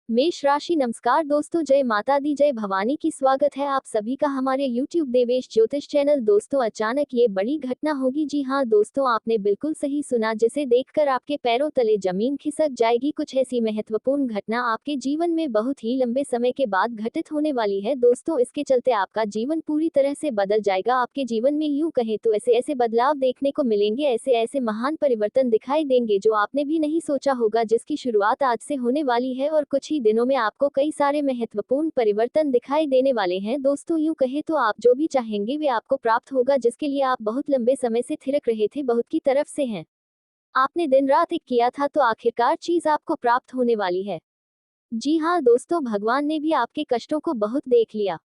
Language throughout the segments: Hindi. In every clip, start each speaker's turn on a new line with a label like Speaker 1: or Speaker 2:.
Speaker 1: मेष राशि। नमस्कार दोस्तों, जय माता दी, जय भवानी की। स्वागत है आप सभी का हमारे YouTube देवेश ज्योतिष चैनल। दोस्तों, अचानक ये बड़ी घटना होगी। जी हाँ दोस्तों, आपने बिल्कुल सही सुना, जिसे देखकर आपके पैरों तले जमीन खिसक जाएगी। कुछ ऐसी महत्वपूर्ण घटना आपके जीवन में बहुत ही लंबे समय के बाद घटित होने वाली है। दोस्तों, इसके चलते आपका जीवन पूरी तरह से बदल जाएगा। आपके जीवन में यूं कहें तो ऐसे ऐसे बदलाव देखने को मिलेंगे, ऐसे ऐसे महान परिवर्तन दिखाई देंगे जो आपने भी नहीं सोचा होगा, जिसकी शुरुआत आज से होने वाली है। और कुछ ही दिनों में आपको कई सारे महत्वपूर्ण परिवर्तन दिखाई देने वाले हैं। दोस्तों, यूं कहे तो आप जो भी चाहेंगे वे आपको प्राप्त होगा, जिसके लिए आप बहुत लंबे समय से थिरक रहे थे, बहुत की तरफ से हैं। आपने दिन रात एक किया था तो आखिरकार चीज आपको प्राप्त होने वाली है। जी हाँ दोस्तों, भगवान ने भी आपके कष्टों को बहुत देख लिया।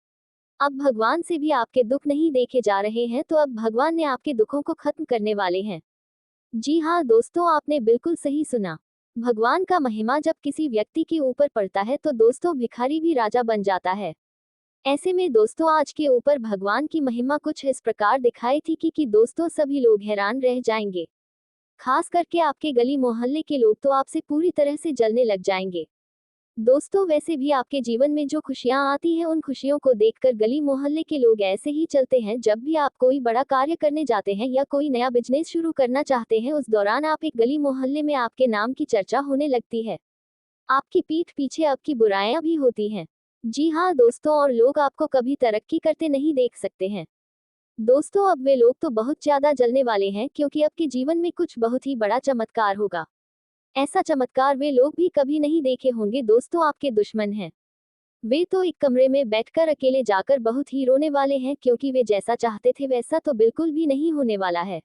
Speaker 1: अब भगवान से भी आपके दुख नहीं देखे जा रहे हैं, तो अब भगवान ने आपके दुखों को खत्म करने वाले हैं। जी हाँ दोस्तों, आपने बिल्कुल सही सुना। भगवान का महिमा जब किसी व्यक्ति के ऊपर पड़ता है तो दोस्तों भिखारी भी राजा बन जाता है। ऐसे में दोस्तों, आज के ऊपर भगवान की महिमा कुछ इस प्रकार दिखाई थी कि दोस्तों सभी लोग हैरान रह जाएंगे। खास करके आपके गली मोहल्ले के लोग तो आपसे पूरी तरह से जलने लग जाएंगे। दोस्तों, वैसे भी आपके जीवन में जो खुशियां आती हैं, उन खुशियों को देखकर गली मोहल्ले के लोग ऐसे ही चलते हैं। जब भी आप कोई बड़ा कार्य करने जाते हैं या कोई नया बिजनेस शुरू करना चाहते हैं, उस दौरान आप एक गली मोहल्ले में आपके नाम की चर्चा होने लगती है। आपकी पीठ पीछे आपकी बुराइयां भी होती हैं। जी हाँ दोस्तों, और लोग आपको कभी तरक्की करते नहीं देख सकते हैं। दोस्तों, अब वे लोग तो बहुत ज्यादा जलने वाले हैं, क्योंकि आपके जीवन में कुछ बहुत ही बड़ा चमत्कार होगा। ऐसा चमत्कार वे लोग भी कभी नहीं देखे होंगे। दोस्तों, आपके दुश्मन हैं। वे तो एक कमरे में बैठकर अकेले जाकर बहुत ही रोने वाले हैं, क्योंकि वे जैसा चाहते थे वैसा तो बिल्कुल भी नहीं होने वाला है।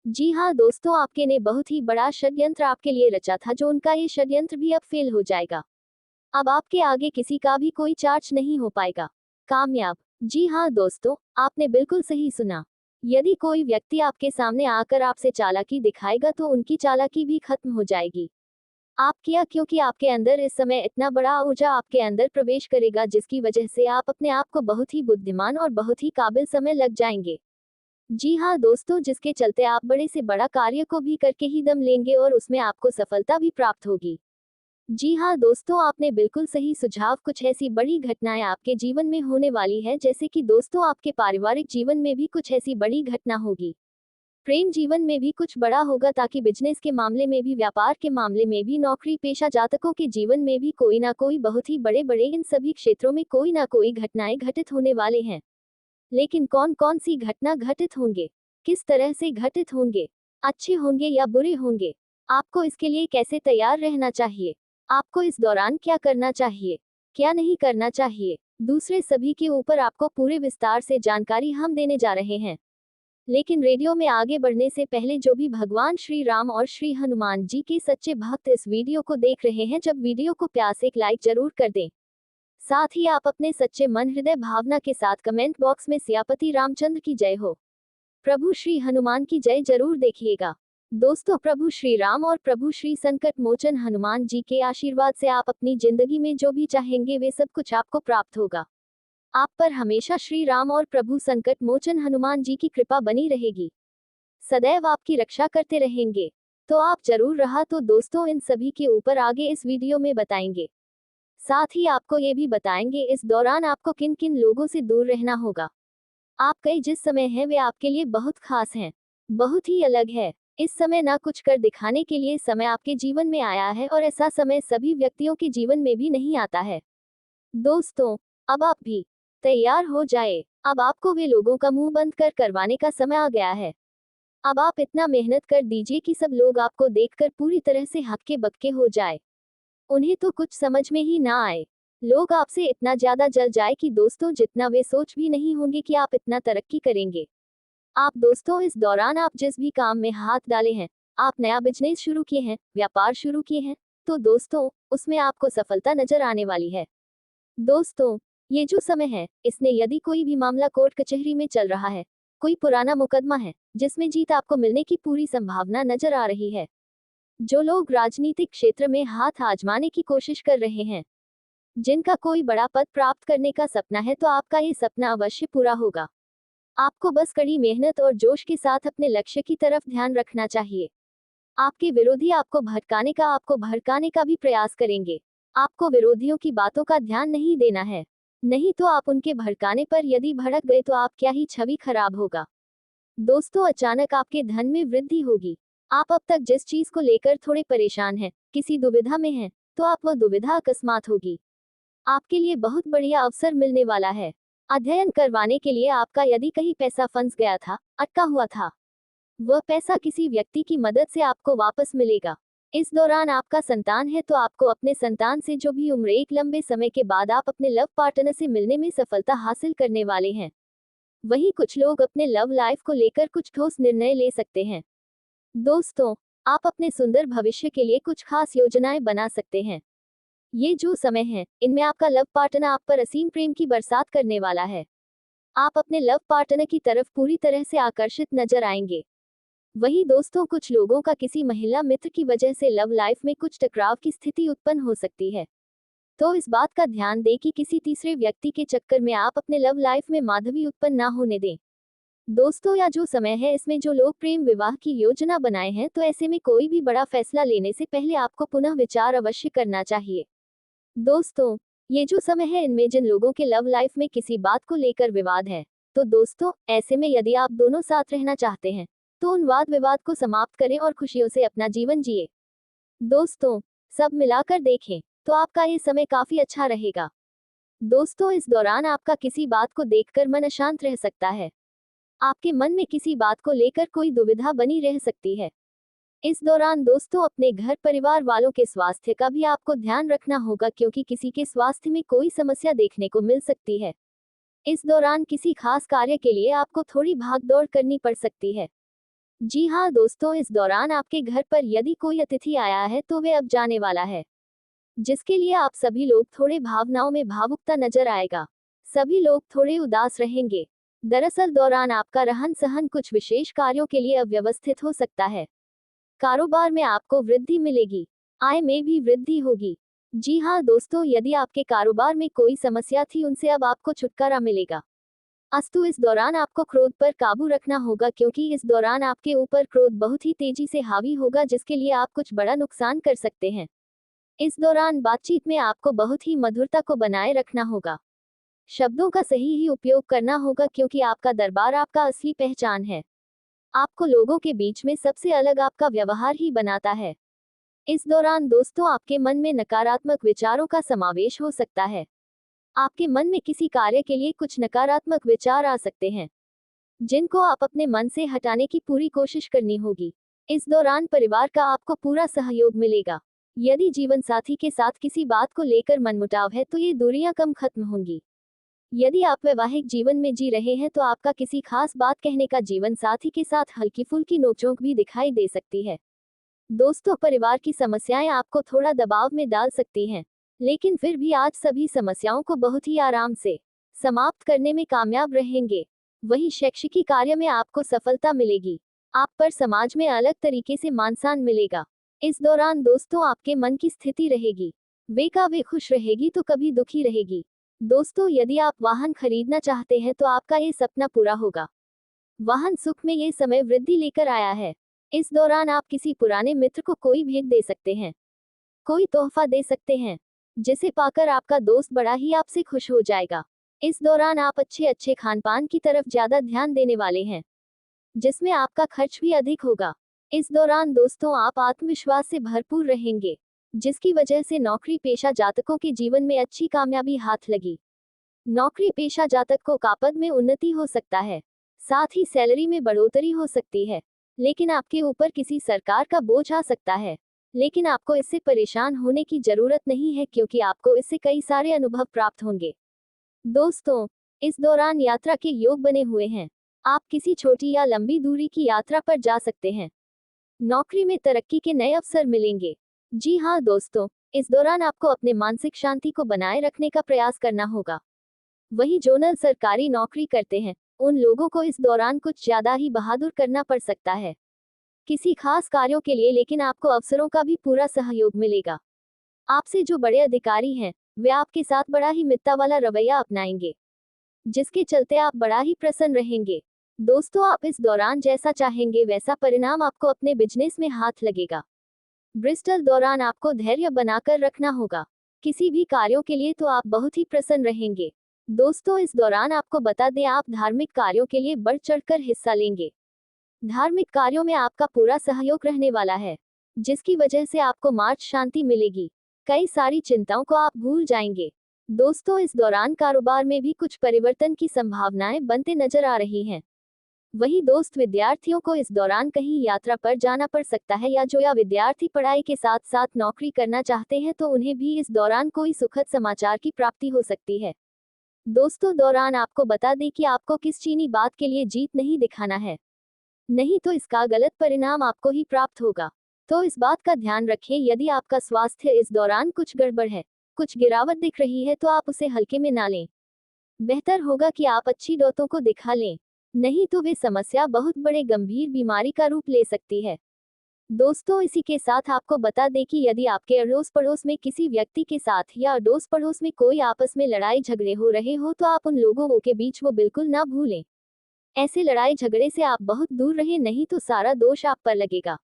Speaker 1: जी हाँ दोस्तों, आपके ने बहुत ही बड़ा षड्यंत्र आपके लिए रचा था, जो उनका ये षड्यंत्र भी अब फेल हो जाएगा। अब आपके आगे किसी का भी कोई चार्ज नहीं हो पाएगा। कामयाब। जी हाँ दोस्तों, आपने बिल्कुल सही सुना। यदि कोई व्यक्ति आपके सामने आकर आपसे चालाकी दिखाएगा तो उनकी चालाकी भी खत्म हो जाएगी। आप क्या, क्योंकि आपके अंदर इस समय इतना बड़ा ऊर्जा आपके अंदर प्रवेश करेगा, जिसकी वजह से आप अपने आप को बहुत ही बुद्धिमान और बहुत ही काबिल समय लग जाएंगे। जी हाँ दोस्तों, जिसके चलते आप बड़े से बड़ा कार्य को भी करके ही दम लेंगे और उसमें आपको सफलता भी प्राप्त होगी। जी हाँ दोस्तों, आपने बिल्कुल सही सुझाव। कुछ ऐसी बड़ी घटनाएं आपके जीवन में होने वाली है, जैसे कि दोस्तों आपके पारिवारिक जीवन में भी कुछ ऐसी बड़ी घटना होगी। प्रेम जीवन में भी कुछ बड़ा होगा, ताकि बिजनेस के मामले में भी, व्यापार के मामले में भी, नौकरी पेशा जातकों के जीवन में भी कोई ना कोई, बहुत ही बड़े बड़े इन सभी क्षेत्रों में कोई ना कोई घटनाएं घटित होने वाले हैं। लेकिन कौन कौन सी घटना घटित होंगे, किस तरह से घटित होंगे, अच्छे होंगे या बुरे होंगे, आपको इसके लिए कैसे तैयार रहना चाहिए, आपको इस दौरान क्या करना चाहिए, क्या नहीं करना चाहिए, दूसरे सभी के ऊपर आपको पूरे विस्तार से जानकारी हम देने जा रहे हैं। लेकिन रेडियो में आगे बढ़ने से पहले जो भी भगवान श्री राम और श्री हनुमान जी के सच्चे भक्त इस वीडियो को देख रहे हैं, जब वीडियो को प्यार से एक लाइक जरूर कर दें। साथ ही आप अपने सच्चे मन हृदय भावना के साथ कमेंट बॉक्स में सियापति रामचंद्र की जय हो, प्रभु श्री हनुमान की जय जरूर देखिएगा। दोस्तों, प्रभु श्री राम और प्रभु श्री संकट मोचन हनुमान जी के आशीर्वाद से आप अपनी जिंदगी में जो भी चाहेंगे वे सब कुछ आपको प्राप्त होगा। आप पर हमेशा श्री राम और प्रभु संकट मोचन हनुमान जी की कृपा बनी रहेगी, सदैव आपकी रक्षा करते रहेंगे। तो आप जरूर रहा तो दोस्तों, इन सभी के ऊपर आगे इस वीडियो में बताएंगे। साथ ही आपको ये भी बताएंगे इस दौरान आपको किन किन लोगों से दूर रहना होगा। आप कई जिस समय हैं वे आपके लिए बहुत खास हैं, बहुत ही अलग है। इस समय ना कुछ कर दिखाने के लिए समय आपके जीवन में आया है, और ऐसा समय सभी व्यक्तियों के जीवन में भी नहीं आता है। दोस्तों, अब आप भी तैयार हो जाए। अब आपको वे लोगों का मुंह बंद कर करवाने का समय आ गया है। अब आप इतना मेहनत कर दीजिए कि सब लोग आपको देखकर पूरी तरह से हक्के बक्के हो जाए, उन्हें तो कुछ समझ में ही ना आए। लोग आपसे इतना ज्यादा जल जाए कि दोस्तों, जितना वे सोच भी नहीं होंगे कि आप इतना तरक्की करेंगे। आप दोस्तों, इस दौरान आप जिस भी काम में हाथ डाले हैं, आप नया बिजनेस शुरू किए हैं, व्यापार शुरू किए हैं, तो दोस्तों उसमें आपको सफलता नजर आने वाली है। दोस्तों, ये जो समय है, इसने यदि कोई भी मामला कोर्ट कचहरी में चल रहा है, कोई पुराना मुकदमा है जिसमें जीत आपको मिलने की पूरी संभावना नजर आ रही है, जो लोग राजनीतिक क्षेत्र में हाथ आजमाने की कोशिश कर रहे हैं, जिनका कोई बड़ा पद प्राप्त करने का सपना है, तो आपका ये सपना अवश्य पूरा होगा। आपको बस कड़ी मेहनत और जोश के साथ अपने लक्ष्य की तरफ ध्यान रखना चाहिए। आपके विरोधी आपको भटकाने का भी प्रयास करेंगे, आपको विरोधियों की बातों का ध्यान नहीं देना है, नहीं तो आप उनके भड़काने पर यदि भड़क गए तो आप क्या ही छवि खराब होगा। दोस्तों, अचानक आपके धन में वृद्धि होगी। आप अब तक जिस चीज को लेकर थोड़े परेशान हैं, किसी दुविधा में हैं, तो आप वह दुविधा अकस्मात होगी। आपके लिए बहुत बढ़िया अवसर मिलने वाला है। अध्ययन करवाने के लिए आपका यदि कहीं पैसा फंस गया था, अटका हुआ था, वह पैसा किसी व्यक्ति की मदद से आपको वापस मिलेगा। इस दौरान आपका संतान है तो आपको अपने संतान से जो भी उम्र एक लंबे समय के बाद आप अपने लव पार्टनर से मिलने में सफलता हासिल करने वाले हैं। वहीं कुछ लोग अपने लव लाइफ को लेकर कुछ ठोस निर्णय ले सकते हैं। दोस्तों, आप अपने सुंदर भविष्य के लिए कुछ खास योजनाएं बना सकते हैं। ये जो समय है, इनमें आपका लव पार्टनर आप पर असीम प्रेम की बरसात करने वाला है। आप अपने लव पार्टनर की तरफ पूरी तरह से आकर्षित नजर आएंगे। वहीं दोस्तों, कुछ लोगों का किसी महिला मित्र की वजह से लव लाइफ में कुछ टकराव की स्थिति उत्पन्न हो सकती है, तो इस बात का ध्यान दें कि किसी तीसरे व्यक्ति के चक्कर में आप अपने लव लाइफ में माधवी उत्पन्न ना होने दें। दोस्तों, या जो समय है इसमें जो लोग प्रेम विवाह की योजना बनाए हैं, तो ऐसे में कोई भी बड़ा फैसला लेने से पहले आपको पुनः विचार अवश्य करना चाहिए। दोस्तों, ये जो समय है इनमें जिन लोगों के लव लाइफ में किसी बात को लेकर विवाद है, तो दोस्तों ऐसे में यदि आप दोनों साथ रहना चाहते हैं, तो उन वाद विवाद को समाप्त करें और खुशियों से अपना जीवन जिए। दोस्तों, सब मिलाकर देखें तो आपका ये समय काफी अच्छा रहेगा। दोस्तों, इस दौरान आपका किसी बात को देखकर मन अशांत रह सकता है। आपके मन में किसी बात को लेकर कोई दुविधा बनी रह सकती है। इस दौरान दोस्तों अपने घर परिवार वालों के स्वास्थ्य का भी आपको ध्यान रखना होगा, क्योंकि किसी के स्वास्थ्य में कोई समस्या देखने को मिल सकती है। इस दौरान किसी खास कार्य के लिए आपको थोड़ी भागदौड़ करनी पड़ सकती है। जी हाँ दोस्तों, इस दौरान आपके घर पर यदि कोई अतिथि आया है तो वे अब जाने वाला है, जिसके लिए आप सभी लोग थोड़े भावनाओं में भावुकता नजर आएगा। सभी लोग थोड़े उदास रहेंगे। दरअसल दौरान आपका रहन सहन कुछ विशेष कार्यों के लिए अव्यवस्थित हो सकता है। कारोबार में आपको वृद्धि मिलेगी, आय में भी वृद्धि होगी। जी हाँ दोस्तों, यदि आपके कारोबार में कोई समस्या थी उनसे अब आपको छुटकारा मिलेगा। अस्तु, इस दौरान आपको क्रोध पर काबू रखना होगा, क्योंकि इस दौरान आपके ऊपर क्रोध बहुत ही तेजी से हावी होगा, जिसके लिए आप कुछ बड़ा नुकसान कर सकते हैं। इस दौरान बातचीत में आपको बहुत ही मधुरता को बनाए रखना होगा। शब्दों का सही ही उपयोग करना होगा, क्योंकि आपका दरबार आपका असली पहचान है। आपको लोगों के बीच में सबसे अलग आपका व्यवहार ही बनाता है। इस दौरान दोस्तों आपके मन में नकारात्मक विचारों का समावेश हो सकता है। आपके मन में किसी कार्य के लिए कुछ नकारात्मक विचार आ सकते हैं, जिनको आप अपने मन से हटाने की पूरी कोशिश करनी होगी। इस दौरान परिवार का आपको पूरा सहयोग मिलेगा। यदि जीवन साथी के साथ किसी बात को लेकर मनमुटाव है तो ये दूरियां कम खत्म होंगी। यदि आप वैवाहिक जीवन में जी रहे हैं तो आपका किसी खास बात कहने का जीवन साथी के साथ हल्की फुल्की नोकझोंक भी दिखाई दे सकती है। दोस्तों, परिवार की समस्याएं आपको थोड़ा दबाव में डाल सकती हैं, लेकिन फिर भी आज सभी समस्याओं को बहुत ही आराम से समाप्त करने में कामयाब रहेंगे। वही शैक्षिकी कार्य में आपको सफलता मिलेगी। आप पर समाज में अलग तरीके से मान सम्मान मिलेगा। इस दौरान दोस्तों आपके मन की स्थिति रहेगी, वे खुश रहेगी तो कभी दुखी रहेगी। दोस्तों, यदि आप वाहन खरीदना चाहते हैं तो आपका ये सपना पूरा होगा। वाहन सुख में ये समय वृद्धि लेकर आया है। इस दौरान आप किसी पुराने मित्र को कोई भेंट दे सकते हैं, कोई तोहफा दे सकते हैं, जिसे पाकर आपका दोस्त बड़ा ही आपसे खुश हो जाएगा। इस दौरान आप अच्छे अच्छे खान पान की तरफ ज्यादा ध्यान देने वाले हैं, जिसमें आपका खर्च भी अधिक होगा। इस दौरान दोस्तों आप आत्मविश्वास से भरपूर रहेंगे, जिसकी वजह से नौकरी पेशा जातकों के जीवन में अच्छी कामयाबी हाथ लगी। नौकरी पेशा जातक को कापद में उन्नति हो सकता है, साथ ही सैलरी में बढ़ोतरी हो सकती है, लेकिन आपके ऊपर किसी सरकार का बोझ आ सकता है। लेकिन आपको इससे परेशान होने की जरूरत नहीं है, क्योंकि आपको इससे कई सारे अनुभव प्राप्त होंगे। दोस्तों, इस दौरान यात्रा के योग बने हुए हैं। आप किसी छोटी या लंबी दूरी की यात्रा पर जा सकते हैं। नौकरी में तरक्की के नए अवसर मिलेंगे। जी हाँ दोस्तों, इस दौरान आपको अपने मानसिक शांति को बनाए रखने का प्रयास करना होगा। वही जो सरकारी नौकरी करते हैं, उन लोगों को इस दौरान कुछ ज्यादा ही बहादुर करना पड़ सकता है किसी खास कार्यों के लिए, लेकिन आपको अवसरों का भी पूरा सहयोग मिलेगा। आपसे जो बड़े अधिकारी हैं, वे आपके साथ बड़ा ही मित्रता वाला रवैया अपनाएंगे, जिसके चलते आप बड़ा ही प्रसन्न रहेंगे। दोस्तों, आप इस दौरान जैसा चाहेंगे वैसा परिणाम आपको अपने बिजनेस में हाथ लगेगा। ब्रिस्टल दौरान आपको धैर्य बनाकर रखना होगा। किसी भी कार्यों के लिए तो आप बहुत ही प्रसन्न रहेंगे। दोस्तों, इस दौरान आपको बता दें, आप धार्मिक कार्यों के लिए बढ़ चढ़कर हिस्सा लेंगे। धार्मिक कार्यों में आपका पूरा सहयोग रहने वाला है, जिसकी वजह से आपको मार्च शांति मिलेगी। कई सारी चिंताओं को आप भूल जाएंगे। दोस्तों, इस दौरान कारोबार में भी कुछ परिवर्तन की संभावनाएं बनते नजर आ रही हैं। वही दोस्त, विद्यार्थियों को इस दौरान कहीं यात्रा पर जाना पड़ सकता है, या विद्यार्थी पढ़ाई के साथ साथ नौकरी करना चाहते हैं तो उन्हें भी इस दौरान कोई सुखद समाचार की प्राप्ति हो सकती है। दोस्तों, दौरान आपको बता दें कि आपको किस चीनी बात के लिए जीत नहीं दिखाना है, नहीं तो इसका गलत परिणाम आपको ही प्राप्त होगा। तो इस बात का ध्यान रखें, यदि आपका स्वास्थ्य इस दौरान कुछ गड़बड़ है, कुछ गिरावट दिख रही है, तो आप उसे हल्के में ना लें। बेहतर होगा कि आप अच्छी डॉक्टरों को दिखा लें, नहीं तो वे समस्या बहुत बड़े गंभीर बीमारी का रूप ले सकती है। दोस्तों, इसी के साथ आपको बता दें कि यदि आपके अड़ोस पड़ोस में किसी व्यक्ति के साथ या अड़ोस पड़ोस में कोई आपस में लड़ाई झगड़े हो रहे हो, तो आप उन लोगों के बीच वो बिल्कुल ना भूलें। ऐसे लड़ाई झगड़े से आप बहुत दूर रहें, नहीं तो सारा दोष आप पर लगेगा।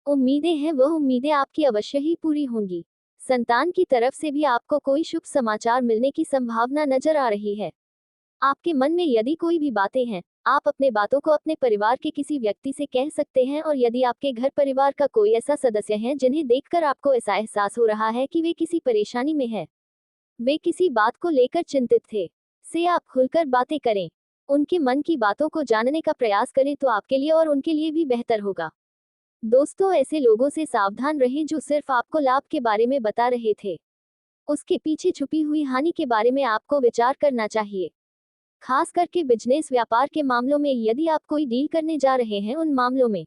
Speaker 1: उम्मीदें हैं, वह उम्मीदें आपकी अवश्य ही पूरी होंगी। संतान की तरफ से भी आपको कोई शुभ समाचार मिलने की संभावना नजर आ रही है। आपके मन में यदि कोई भी बातें हैं, आप अपने बातों को अपने परिवार के किसी व्यक्ति से कह सकते हैं, और यदि आपके घर परिवार का कोई ऐसा सदस्य है जिन्हें देखकर आपको ऐसा एहसास हो रहा है कि वे किसी परेशानी में है, वे किसी बात को लेकर चिंतित थे, से आप खुलकर बातें करें, उनके मन की बातों को जानने का प्रयास करें, तो आपके लिए और उनके लिए भी बेहतर होगा। दोस्तों, ऐसे लोगों से सावधान रहें जो सिर्फ आपको लाभ के बारे में बता रहे थे। उसके पीछे छुपी हुई हानि के बारे में आपको विचार करना चाहिए। खास करके बिजनेस व्यापार के मामलों में, यदि आप कोई डील करने जा रहे हैं उन मामलों में।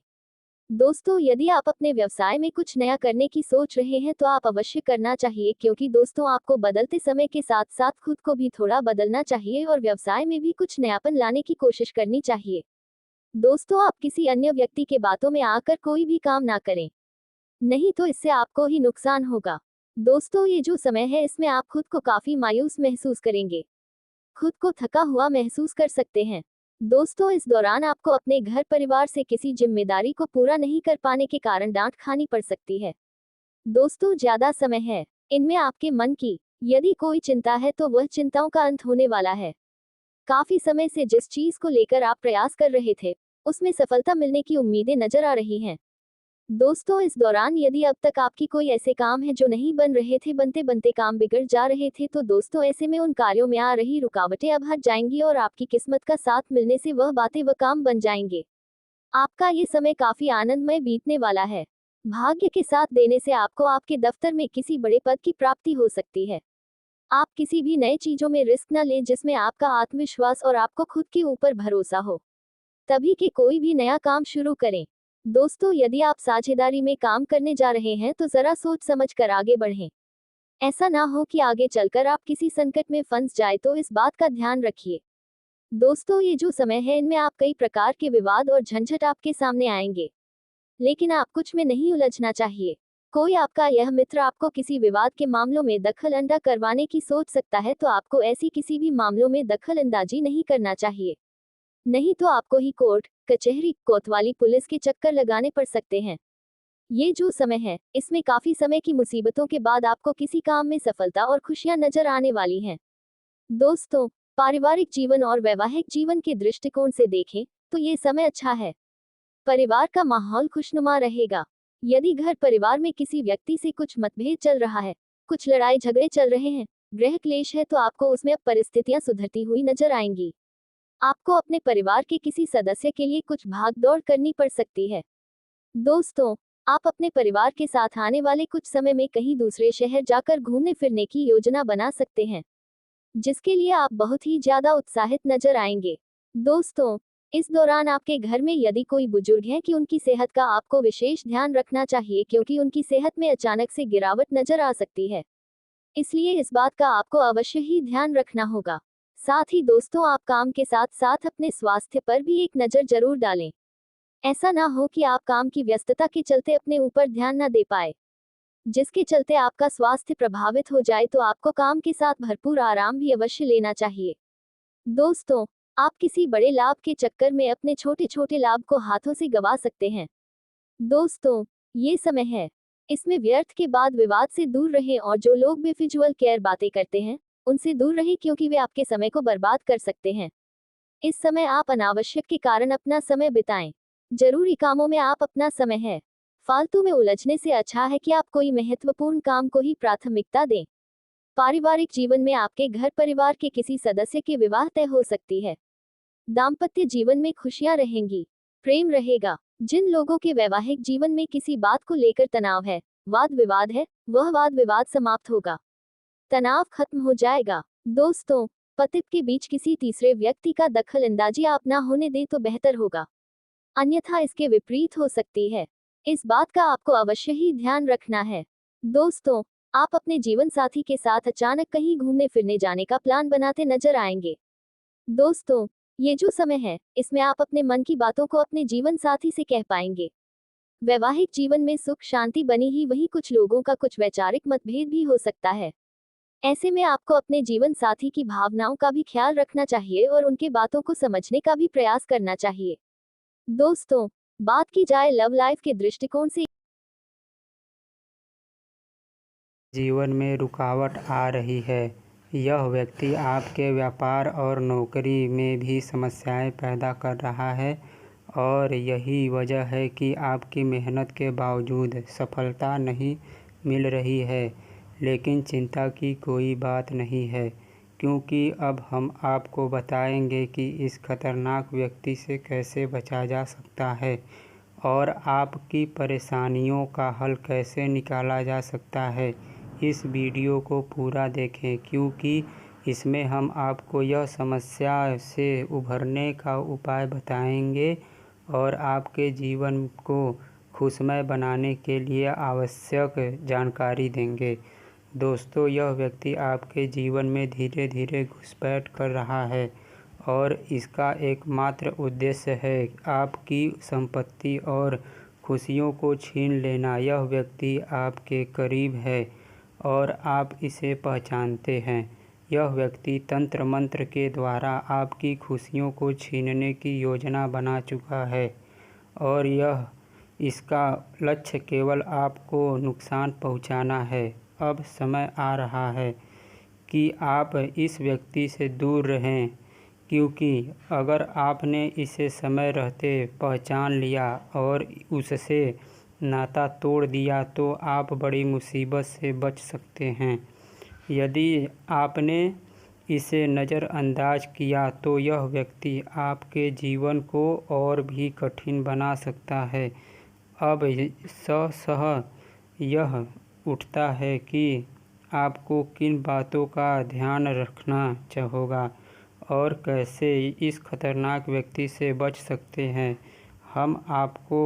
Speaker 1: दोस्तों, यदि आप अपने व्यवसाय में कुछ नया करने की सोच रहे हैं तो आप अवश्य करना चाहिए, क्योंकि दोस्तों, आपको बदलते समय के साथ साथ खुद को भी थोड़ा बदलना चाहिए और व्यवसाय में भी कुछ नयापन लाने की कोशिश करनी चाहिए। दोस्तों, आप किसी अन्य व्यक्ति के बातों में आकर कोई भी काम ना करें, नहीं तो इससे आपको ही नुकसान होगा। दोस्तों, ये जो समय है इसमें आप खुद को काफी मायूस महसूस करेंगे, खुद को थका हुआ महसूस कर सकते हैं। दोस्तों, इस दौरान आपको अपने घर परिवार से किसी जिम्मेदारी को पूरा नहीं कर पाने के कारण डांट खानी पड़ सकती है। दोस्तों, ज्यादा समय है इनमें आपके मन की यदि कोई चिंता है तो वह चिंताओं का अंत होने वाला है। काफी समय से जिस चीज को लेकर आप प्रयास कर रहे थे, उसमें सफलता मिलने की उम्मीदें नजर आ रही हैं। दोस्तों, इस दौरान यदि अब तक आपकी कोई ऐसे काम है जो नहीं बन रहे थे, बनते बनते काम बिगड़ जा रहे थे, तो दोस्तों, ऐसे में उन कार्यों में आ रही रुकावटें अब हट जाएंगी और आपकी किस्मत का साथ मिलने से वह बातें व काम बन जाएंगे। आपका ये समय काफी आनंदमय बीतने वाला है। भाग्य के साथ देने से आपको आपके दफ्तर में किसी बड़े पद की प्राप्ति हो सकती है। आप किसी भी नए चीजों में रिस्क न लें जिसमें आपका आत्मविश्वास और आपको खुद के ऊपर भरोसा हो, तभी कि कोई भी नया काम शुरू करें। दोस्तों, यदि आप साझेदारी में काम करने जा रहे हैं तो जरा सोच समझ कर आगे बढ़ें। ऐसा ना हो कि आगे चलकर आप किसी संकट में फंस जाए, तो इस बात का ध्यान रखिए। दोस्तों, ये जो समय है इनमें आप कई प्रकार के विवाद और झंझट आपके सामने आएंगे, लेकिन आप कुछ में नहीं उलझना चाहिए। कोई आपका यह मित्र आपको किसी विवाद के मामलों में दखल अंदा करवाने की सोच सकता है, तो आपको ऐसी किसी भी मामलों में दखल अंदाजी नहीं करना चाहिए, नहीं तो आपको ही कोर्ट कचहरी कोतवाली पुलिस के चक्कर लगाने पड़ सकते हैं। ये जो समय है इसमें काफी समय की मुसीबतों के बाद आपको किसी काम में सफलता और खुशियां नजर आने वाली हैं। दोस्तों, पारिवारिक जीवन और वैवाहिक जीवन के दृष्टिकोण से देखें तो ये समय अच्छा है। परिवार का माहौल खुशनुमा रहेगा। यदि घर परिवार में किसी व्यक्ति से कुछ मतभेद चल रहा है, कुछ लड़ाई झगड़े चल रहे हैं, गृह क्लेश है, तो आपको उसमें अब परिस्थितियां सुधरती हुई नजर आएंगी। आपको अपने परिवार के किसी सदस्य के लिए कुछ भाग दौड़ करनी पड़ सकती है। दोस्तों, आप अपने परिवार के साथ आने वाले कुछ समय में कहीं दूसरे शहर जाकर घूमने फिरने की योजना बना सकते हैं, जिसके लिए आप बहुत ही ज्यादा उत्साहित नजर आएंगे। दोस्तों, इस दौरान आपके घर में यदि कोई बुजुर्ग है कि उनकी सेहत का आपको विशेष ध्यान रखना चाहिए, क्योंकि उनकी सेहत में अचानक से गिरावट नजर आ सकती है। इसलिए इस बात का आपको अवश्य ही ध्यान रखना होगा। साथ ही दोस्तों, आप काम के साथ साथ अपने स्वास्थ्य पर भी एक नजर जरूर डालें। ऐसा ना हो कि आप काम की व्यस्तता के चलते अपने ऊपर ध्यान न दे पाए, जिसके चलते आपका स्वास्थ्य प्रभावित हो जाए, तो आपको काम के साथ भरपूर आराम भी अवश्य लेना चाहिए। दोस्तों, आप किसी बड़े लाभ के चक्कर में अपने छोटे छोटे लाभ को हाथों से गवा सकते हैं। दोस्तों, ये समय है इसमें व्यर्थ के वाद विवाद से दूर रहें और जो लोग बेफिजुअल केयर बातें करते हैं उनसे दूर रहें क्योंकि वे आपके समय को बर्बाद कर सकते हैं। इस समय आप अनावश्यक के कारण अपना समय बिताएं। जरूरी कामों में आप अपना समय है फालतू में उलझने से अच्छा है कि आप कोई महत्वपूर्ण काम को ही प्राथमिकता दें। पारिवारिक जीवन में आपके घर परिवार के किसी सदस्य की विवाह तय हो सकती है। दाम्पत्य जीवन में खुशियां रहेंगी। प्रेम रहेगा। जिन लोगों के वैवाहिक जीवन में किसी बात को लेकर तनाव है, वाद विवाद है, वह वाद विवाद समाप्त होगा। तनाव खत्म हो जाएगा। दोस्तों, पति के बीच किसी तीसरे व्यक्ति का दखल अंदाजी आप ना होने दें तो बेहतर होगा, अन्यथा इसके विपरीत हो सकती है। इस बात का आपको अवश्य ही ध्यान रखना है। दोस्तों, आप अपने जीवन साथी के साथ अचानक कहीं घूमने फिरने जाने का प्लान बनाते नजर आएंगे। दोस्तों, ये जो समय है, इसमें आप अपने मन की बातों को अपने जीवन साथी से कह पाएंगे। वैवाहिक जीवन में सुख शांति बनी ही वहीं कुछ लोगों का कुछ वैचारिक मतभेद भी हो सकता है। ऐसे में आपको अपने जीवन साथी की भावनाओं का भी ख्याल रखना चाहिए और उनके बातों को समझने का भी प्रयास करना चाहिए। दोस्तों, बात की जाए लव लाइफ के दृष्टिकोण से,
Speaker 2: जीवन में रुकावट आ रही है। यह व्यक्ति आपके व्यापार और नौकरी में भी समस्याएं पैदा कर रहा है और यही वजह है कि आपकी मेहनत के बावजूद सफलता नहीं मिल रही है। लेकिन चिंता की कोई बात नहीं है, क्योंकि अब हम आपको बताएंगे कि इस खतरनाक व्यक्ति से कैसे बचा जा सकता है और आपकी परेशानियों का हल कैसे निकाला जा सकता है। इस वीडियो को पूरा देखें, क्योंकि इसमें हम आपको यह समस्या से उभरने का उपाय बताएंगे और आपके जीवन को खुशमय बनाने के लिए आवश्यक जानकारी देंगे। दोस्तों, यह व्यक्ति आपके जीवन में धीरे धीरे घुसपैठ कर रहा है और इसका एकमात्र उद्देश्य है आपकी संपत्ति और खुशियों को छीन लेना। यह व्यक्ति आपके करीब है और आप इसे पहचानते हैं। यह व्यक्ति तंत्र मंत्र के द्वारा आपकी खुशियों को छीनने की योजना बना चुका है और इसका लक्ष्य केवल आपको नुकसान पहुंचाना है। अब समय आ रहा है कि आप इस व्यक्ति से दूर रहें, क्योंकि अगर आपने इसे समय रहते पहचान लिया और उससे नाता तोड़ दिया तो आप बड़ी मुसीबत से बच सकते हैं। यदि आपने इसे नज़रअंदाज किया तो यह व्यक्ति आपके जीवन को और भी कठिन बना सकता है। अब सह यह उठता है कि आपको किन बातों का ध्यान रखना होगा और कैसे इस खतरनाक व्यक्ति से बच सकते हैं। हम आपको